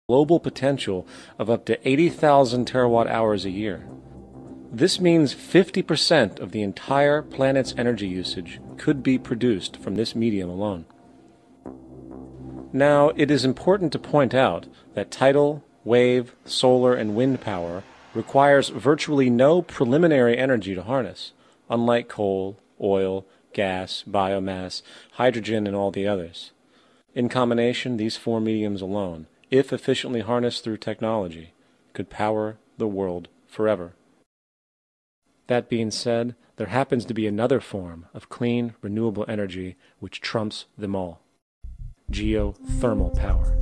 global potential of up to 80,000 terawatt hours a year. This means 50% of the entire planet's energy usage could be produced from this medium alone. Now, it is important to point out that tidal, wave, solar, and wind power requires virtually no preliminary energy to harness, unlike coal, oil, gas, biomass, hydrogen, and all the others. In combination, these four mediums alone, if efficiently harnessed through technology, could power the world forever. That being said, there happens to be another form of clean, renewable energy which trumps them all: geothermal power.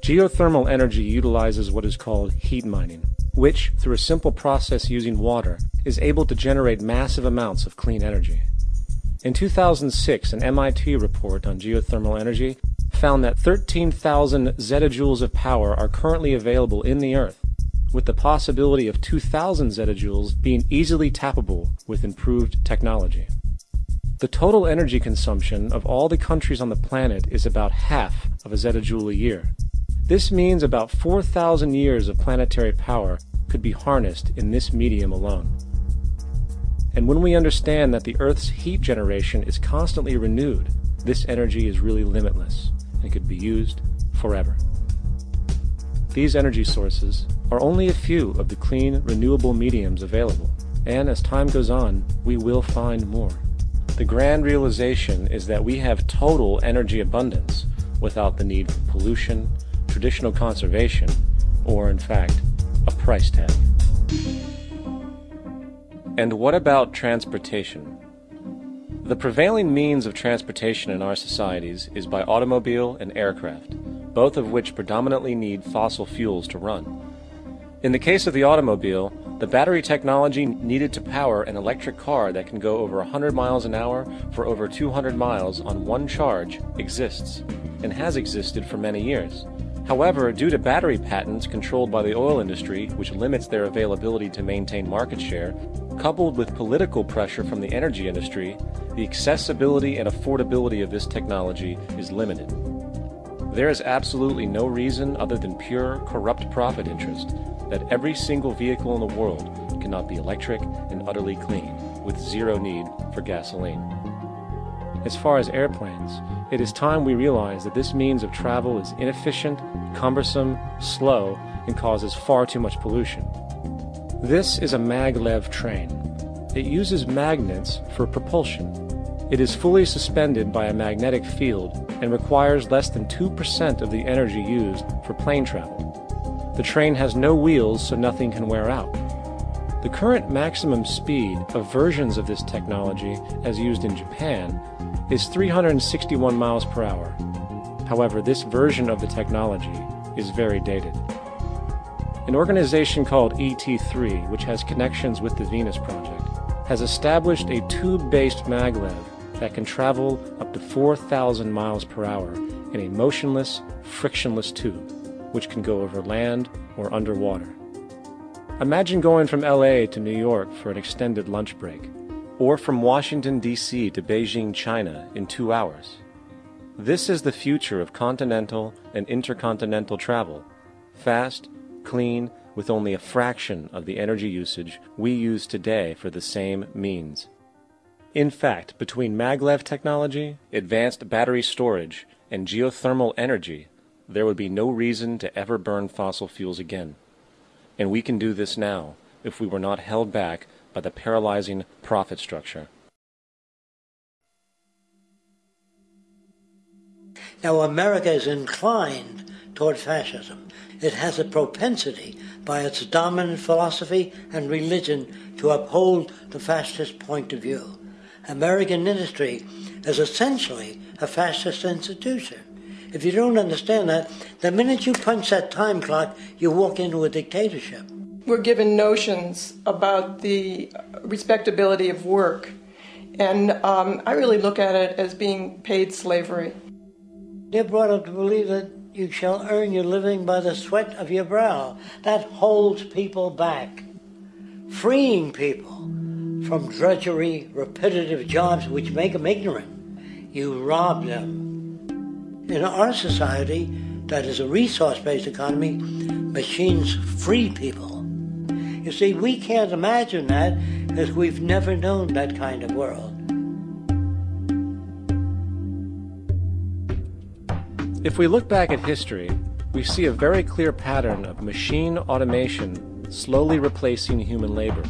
Geothermal energy utilizes what is called heat mining, which, through a simple process using water, is able to generate massive amounts of clean energy. In 2006, an MIT report on geothermal energy found that 13,000 zettajoules of power are currently available in the Earth, with the possibility of 2,000 zettajoules being easily tappable with improved technology. The total energy consumption of all the countries on the planet is about half of a zettajoule a year. This means about 4,000 years of planetary power could be harnessed in this medium alone. And when we understand that the Earth's heat generation is constantly renewed, this energy is really limitless and could be used forever. These energy sources are only a few of the clean, renewable mediums available, and as time goes on, we will find more. The grand realization is that we have total energy abundance without the need for pollution, traditional conservation, or, in fact, a price tag. And what about transportation? The prevailing means of transportation in our societies is by automobile and aircraft, both of which predominantly need fossil fuels to run. In the case of the automobile, the battery technology needed to power an electric car that can go over 100 miles an hour for over 200 miles on one charge exists, and has existed for many years. However, due to battery patents controlled by the oil industry, which limits their availability to maintain market share, coupled with political pressure from the energy industry, the accessibility and affordability of this technology is limited. There is absolutely no reason other than pure, corrupt profit interest that every single vehicle in the world cannot be electric and utterly clean, with zero need for gasoline. As far as airplanes, it is time we realize that this means of travel is inefficient, cumbersome, slow, and causes far too much pollution. This is a maglev train. It uses magnets for propulsion. It is fully suspended by a magnetic field and requires less than 2% of the energy used for plane travel. The train has no wheels, so nothing can wear out. The current maximum speed of versions of this technology, as used in Japan, is 361 miles per hour. However, this version of the technology is very dated. An organization called ET3, which has connections with the Venus Project, has established a tube-based maglev that can travel up to 4,000 miles per hour in a motionless, frictionless tube, which can go over land or underwater. Imagine going from LA to New York for an extended lunch break, or from Washington, D.C. to Beijing, China in 2 hours. This is the future of continental and intercontinental travel: fast, clean, with only a fraction of the energy usage we use today for the same means. In fact, between maglev technology, advanced battery storage, and geothermal energy, there would be no reason to ever burn fossil fuels again. And we can do this now if we were not held back by the paralyzing profit structure. Now, America is inclined toward fascism. It has a propensity, by its dominant philosophy and religion, to uphold the fascist point of view. American industry is essentially a fascist institution. If you don't understand that, the minute you punch that time clock, you walk into a dictatorship. We're given notions about the respectability of work, and I really look at it as being paid slavery. They're brought up to believe that you shall earn your living by the sweat of your brow. That holds people back, freeing people from drudgery, repetitive jobs which make them ignorant. You rob them. In our society, that is a resource-based economy, machines free people. You see, we can't imagine that because we've never known that kind of world. If we look back at history, we see a very clear pattern of machine automation slowly replacing human labor.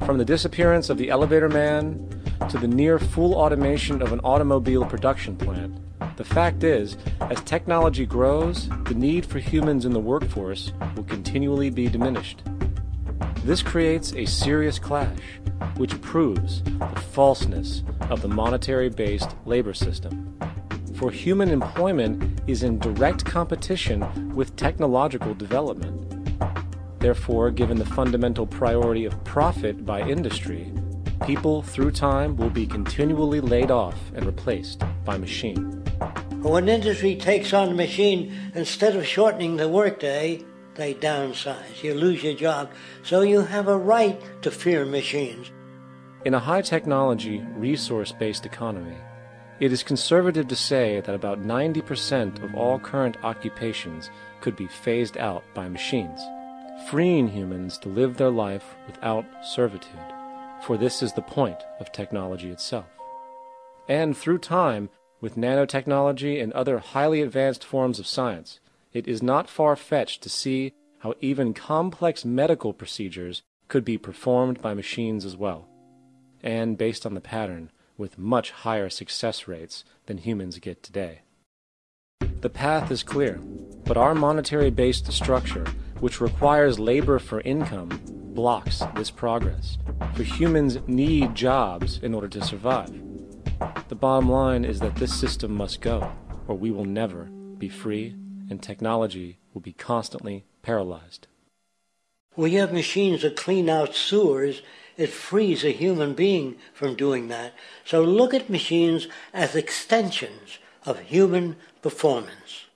From the disappearance of the elevator man to the near full automation of an automobile production plant, the fact is, as technology grows, the need for humans in the workforce will continually be diminished. This creates a serious clash, which proves the falseness of the monetary-based labor system. For human employment is in direct competition with technological development. Therefore, given the fundamental priority of profit by industry, people through time will be continually laid off and replaced by machine. When industry takes on a machine, instead of shortening the workday, they downsize. You lose your job, so you have a right to fear machines. In a high-technology, resource-based economy, it is conservative to say that about 90% of all current occupations could be phased out by machines, freeing humans to live their life without servitude, for this is the point of technology itself. And through time, with nanotechnology and other highly advanced forms of science, it is not far-fetched to see how even complex medical procedures could be performed by machines as well, and based on the pattern, with much higher success rates than humans get today. The path is clear, but our monetary-based structure, which requires labor for income, blocks this progress, for humans need jobs in order to survive. The bottom line is that this system must go, or we will never be free, and technology will be constantly paralyzed. We have machines that clean out sewers. It frees a human being from doing that. So look at machines as extensions of human performance.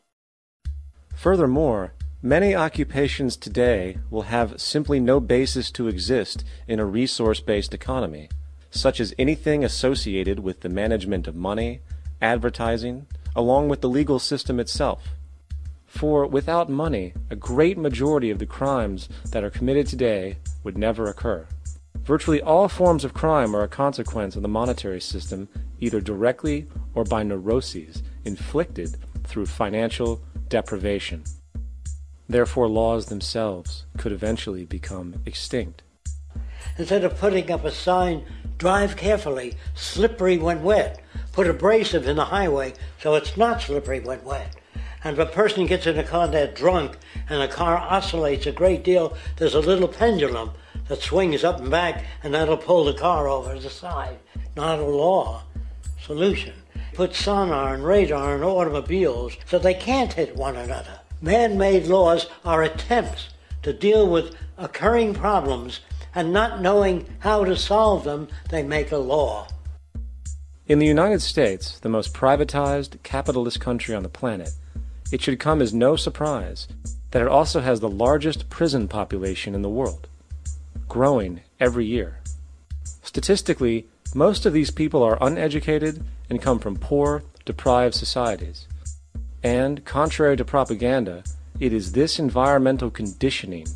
Furthermore, many occupations today will have simply no basis to exist in a resource-based economy, such as anything associated with the management of money, advertising, along with the legal system itself. For without money, a great majority of the crimes that are committed today would never occur. Virtually all forms of crime are a consequence of the monetary system, either directly or by neuroses inflicted through financial deprivation. Therefore, laws themselves could eventually become extinct. Instead of putting up a sign, drive carefully, slippery when wet, put abrasive in the highway so it's not slippery when wet. And if a person gets in a car that's drunk and the car oscillates a great deal, there's a little pendulum that swings up and back, and that'll pull the car over to the side. Not a law solution. Put sonar and radar in automobiles so they can't hit one another. Man-made laws are attempts to deal with occurring problems, and not knowing how to solve them, they make a law. In the United States, the most privatized, capitalist country on the planet, it should come as no surprise that it also has the largest prison population in the world, growing every year. Statistically, most of these people are uneducated and come from poor, deprived societies. And, contrary to propaganda, it is this environmental conditioning